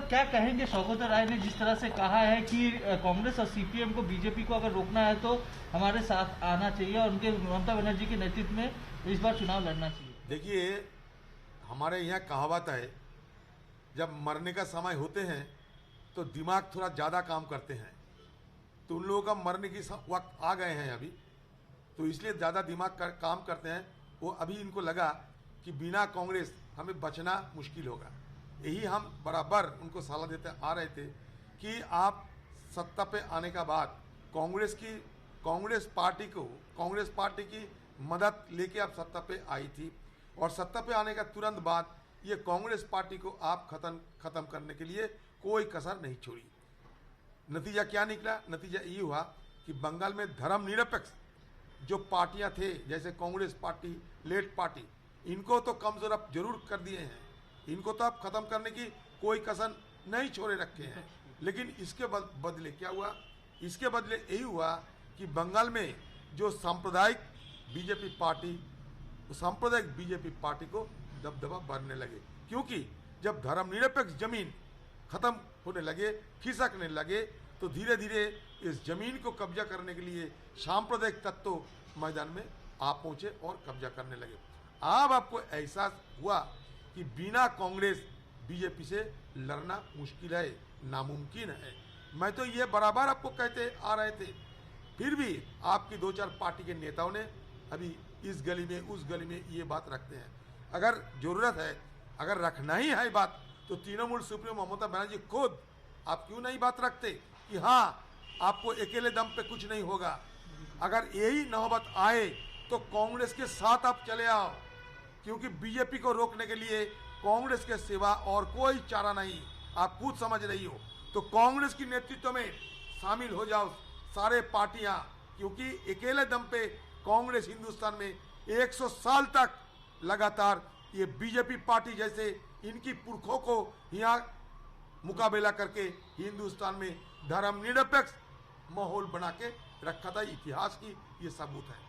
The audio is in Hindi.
क्या कहेंगे सौगत राय ने जिस तरह से कहा है कि कांग्रेस और सीपीएम को बीजेपी को अगर रोकना है तो हमारे साथ आना चाहिए और उनके ममता बनर्जी के नेतृत्व में इस बार चुनाव लड़ना चाहिए। देखिए, हमारे यहाँ कहावत है, जब मरने का समय होते हैं तो दिमाग थोड़ा ज़्यादा काम करते हैं। तो उन लोगों का मरने की वक्त आ गए हैं अभी, तो इसलिए ज़्यादा दिमाग काम करते हैं। वो अभी इनको लगा कि बिना कांग्रेस हमें बचना मुश्किल होगा। यही हम बराबर उनको सलाह देते आ रहे थे कि आप सत्ता पे आने का बाद कांग्रेस पार्टी की मदद लेके आप सत्ता पे आई थी, और सत्ता पे आने का तुरंत बाद ये कांग्रेस पार्टी को आप खत्म करने के लिए कोई कसर नहीं छोड़ी। नतीजा क्या निकला? नतीजा ये हुआ कि बंगाल में धर्मनिरपेक्ष जो पार्टियां थे, जैसे कांग्रेस पार्टी, लेफ्ट पार्टी, इनको तो कमजोर अब जरूर कर दिए हैं। इनको तो अब खत्म करने की कोई कसर नहीं छोड़े रखे हैं। लेकिन इसके बदले क्या हुआ? इसके बदले यही हुआ कि बंगाल में जो सांप्रदायिक बीजेपी पार्टी को दबदबा बढ़ने लगे, क्योंकि जब धर्मनिरपेक्ष जमीन खत्म होने लगे, खिसकने लगे, तो धीरे धीरे इस जमीन को कब्जा करने के लिए सांप्रदायिक तत्व मैदान में आ पहुंचे और कब्जा करने लगे। अब आपको एहसास हुआ कि बिना कांग्रेस बीजेपी से लड़ना मुश्किल है, नामुमकिन है। मैं तो ये बराबर आपको कहते आ रहे थे, फिर भी आपकी 2-4 पार्टी के नेताओं ने अभी इस गली में उस गली में ये बात रखते हैं। अगर जरूरत है, अगर रखना ही है बात, तो तृणमूल सुप्रीमो ममता बनर्जी खुद आप क्यों नहीं बात रखते कि हाँ, आपको अकेले दम पे कुछ नहीं होगा। अगर यही नौबत आए तो कांग्रेस के साथ आप चले आओ, क्योंकि बीजेपी को रोकने के लिए कांग्रेस के सिवा और कोई चारा नहीं। आप खुद समझ रही हो, तो कांग्रेस की नेतृत्व में शामिल हो जाओ सारे पार्टियां, क्योंकि अकेले दम पे कांग्रेस हिंदुस्तान में 100 साल तक लगातार ये बीजेपी पार्टी जैसे इनकी पुरखों को यहाँ मुकाबला करके हिंदुस्तान में धर्मनिरपेक्ष माहौल बना के रखा था। इतिहास की ये सबूत है।